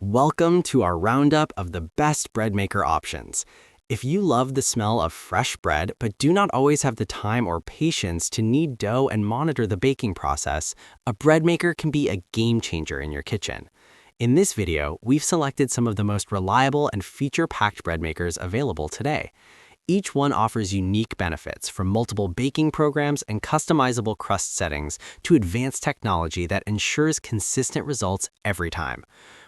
Welcome to our roundup of the best bread maker options. If you love the smell of fresh bread but do not always have the time or patience to knead dough and monitor the baking process, a bread maker can be a game changer in your kitchen. In this video, we've selected some of the most reliable and feature-packed bread makers available today. Each one offers unique benefits, from multiple baking programs and customizable crust settings to advanced technology that ensures consistent results every time.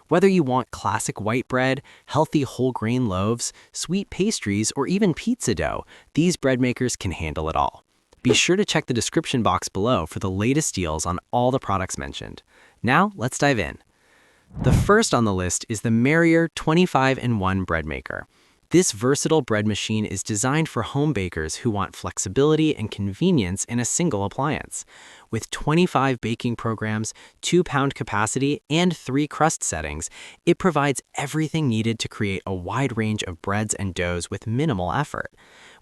Whether you want classic white bread, healthy whole grain loaves, sweet pastries, or even pizza dough, these bread makers can handle it all. Be sure to check the description box below for the latest deals on all the products mentioned. Now, let's dive in. The first on the list is the Merrier 25-in-1 bread maker. This versatile bread machine is designed for home bakers who want flexibility and convenience in a single appliance. With 25 baking programs, 2-pound capacity, and 3 crust settings, it provides everything needed to create a wide range of breads and doughs with minimal effort.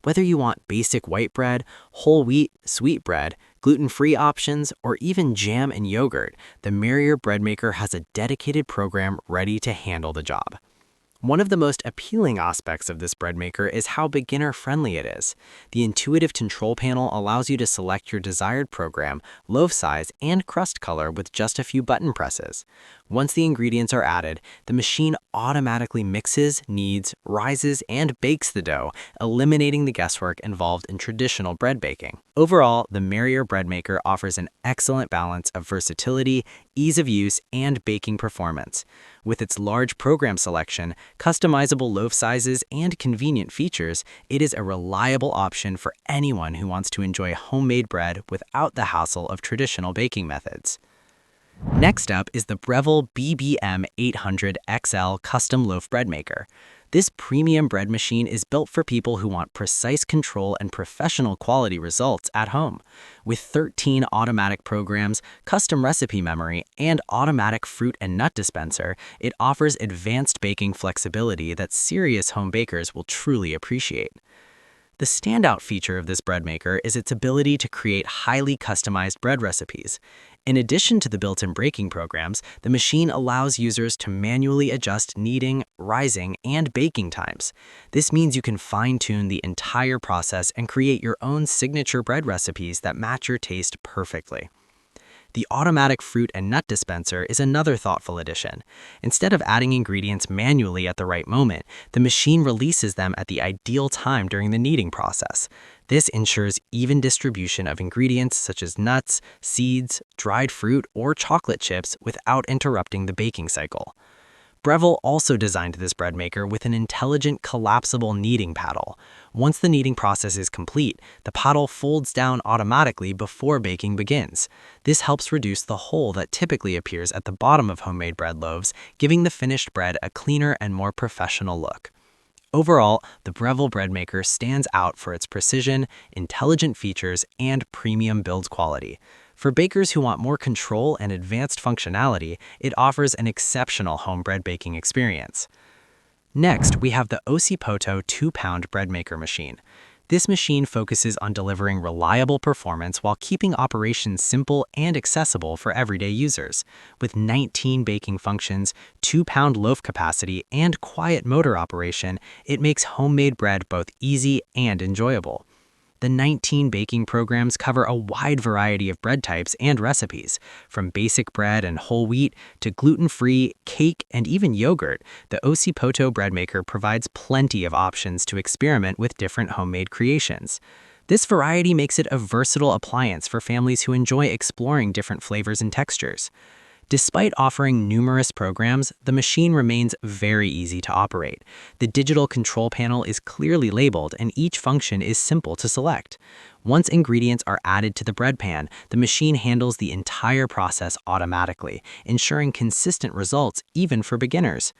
Whether you want basic white bread, whole wheat, sweet bread, gluten-free options, or even jam and yogurt, the Merrier bread maker has a dedicated program ready to handle the job. One of the most appealing aspects of this bread maker is how beginner-friendly it is. The intuitive control panel allows you to select your desired program, loaf size, and crust color with just a few button presses. Once the ingredients are added, the machine automatically mixes, kneads, rises, and bakes the dough, eliminating the guesswork involved in traditional bread baking. Overall, the Merrier bread maker offers an excellent balance of versatility, ease of use, and baking performance. With its large program selection, customizable loaf sizes, and convenient features, it is a reliable option for anyone who wants to enjoy homemade bread without the hassle of traditional baking methods. Next up is the Breville BBM 800 XL Custom Loaf Bread Maker. This premium bread machine is built for people who want precise control and professional quality results at home. With 13 automatic programs, custom recipe memory, and automatic fruit and nut dispenser, it offers advanced baking flexibility that serious home bakers will truly appreciate. The standout feature of this bread maker is its ability to create highly customized bread recipes. In addition to the built-in baking programs, the machine allows users to manually adjust kneading, rising, and baking times. This means you can fine-tune the entire process and create your own signature bread recipes that match your taste perfectly. The automatic fruit and nut dispenser is another thoughtful addition. Instead of adding ingredients manually at the right moment, the machine releases them at the ideal time during the kneading process. This ensures even distribution of ingredients such as nuts, seeds, dried fruit, or chocolate chips without interrupting the baking cycle. Breville also designed this bread maker with an intelligent collapsible kneading paddle. Once the kneading process is complete, the paddle folds down automatically before baking begins. This helps reduce the hole that typically appears at the bottom of homemade bread loaves, giving the finished bread a cleaner and more professional look. Overall, the Breville bread maker stands out for its precision, intelligent features, and premium build quality. For bakers who want more control and advanced functionality, it offers an exceptional home bread baking experience. Next, we have the Ocipoto 2-pound bread maker machine. This machine focuses on delivering reliable performance while keeping operations simple and accessible for everyday users. With 19 baking functions, 2-pound loaf capacity, and quiet motor operation, it makes homemade bread both easy and enjoyable. The 19 baking programs cover a wide variety of bread types and recipes. From basic bread and whole wheat to gluten-free, cake, and even yogurt, the Ocipoto bread maker provides plenty of options to experiment with different homemade creations. This variety makes it a versatile appliance for families who enjoy exploring different flavors and textures. Despite offering numerous programs, the machine remains very easy to operate. The digital control panel is clearly labeled and each function is simple to select. Once ingredients are added to the bread pan, the machine handles the entire process automatically, ensuring consistent results even for beginners.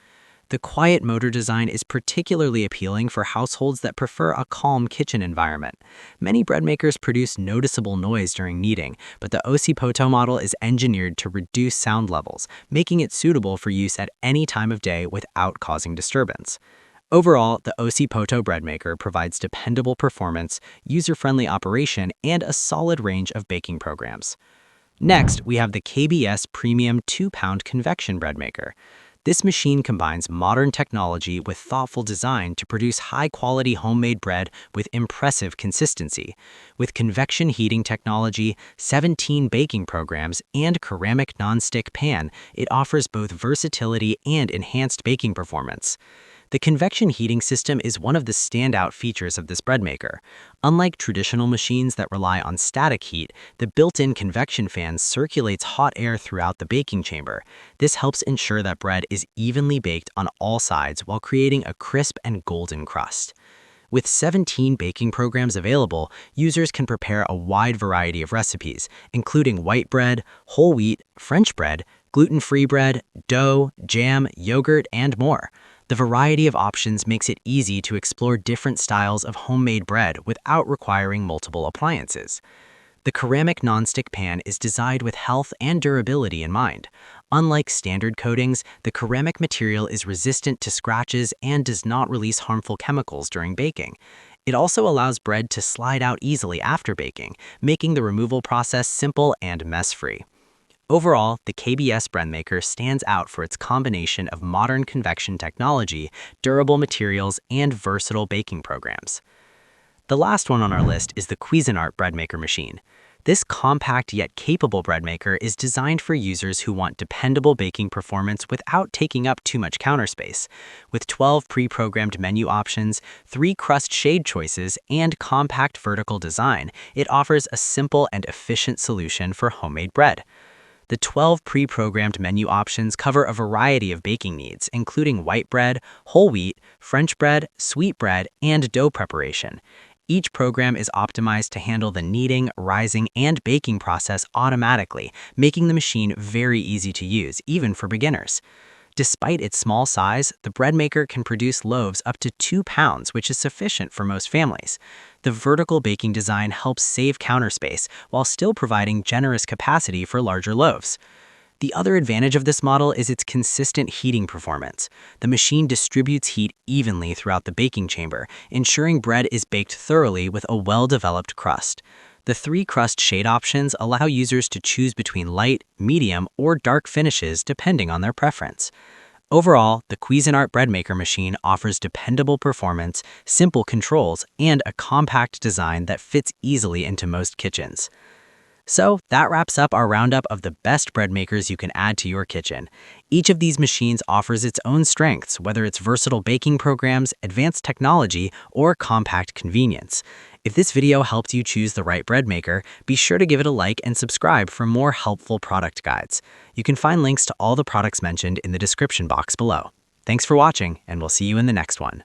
The quiet motor design is particularly appealing for households that prefer a calm kitchen environment. Many bread makers produce noticeable noise during kneading, but the Ocipoto model is engineered to reduce sound levels, making it suitable for use at any time of day without causing disturbance. Overall, the Ocipoto bread maker provides dependable performance, user-friendly operation, and a solid range of baking programs. Next, we have the KBS Premium 2-pound convection bread maker. This machine combines modern technology with thoughtful design to produce high-quality homemade bread with impressive consistency. With convection heating technology, 17 baking programs, and ceramic nonstick pan, it offers both versatility and enhanced baking performance. The convection heating system is one of the standout features of this bread maker. Unlike traditional machines that rely on static heat, the built-in convection fan circulates hot air throughout the baking chamber. This helps ensure that bread is evenly baked on all sides while creating a crisp and golden crust. With 17 baking programs available, users can prepare a wide variety of recipes, including white bread, whole wheat, French bread, gluten-free bread, dough, jam, yogurt, and more. The variety of options makes it easy to explore different styles of homemade bread without requiring multiple appliances. The ceramic nonstick pan is designed with health and durability in mind. Unlike standard coatings, the ceramic material is resistant to scratches and does not release harmful chemicals during baking. It also allows bread to slide out easily after baking, making the removal process simple and mess-free. Overall, the KBS bread maker stands out for its combination of modern convection technology, durable materials, and versatile baking programs. The last one on our list is the Cuisinart bread maker machine. This compact yet capable bread maker is designed for users who want dependable baking performance without taking up too much counter space. With 12 pre-programmed menu options, 3 crust shade choices, and compact vertical design, it offers a simple and efficient solution for homemade bread. The 12 pre-programmed menu options cover a variety of baking needs, including white bread, whole wheat, French bread, sweet bread, and dough preparation. Each program is optimized to handle the kneading, rising, and baking process automatically, making the machine very easy to use, even for beginners. Despite its small size, the bread maker can produce loaves up to 2 pounds, which is sufficient for most families. The vertical baking design helps save counter space while still providing generous capacity for larger loaves. The other advantage of this model is its consistent heating performance. The machine distributes heat evenly throughout the baking chamber, ensuring bread is baked thoroughly with a well-developed crust. The 3 crust shade options allow users to choose between light, medium, or dark finishes depending on their preference. Overall, the Cuisinart bread maker machine offers dependable performance, simple controls, and a compact design that fits easily into most kitchens. So that wraps up our roundup of the best bread makers you can add to your kitchen. Each of these machines offers its own strengths, whether it's versatile baking programs, advanced technology, or compact convenience. If this video helped you choose the right bread maker, be sure to give it a like and subscribe for more helpful product guides. You can find links to all the products mentioned in the description box below. Thanks for watching, and we'll see you in the next one.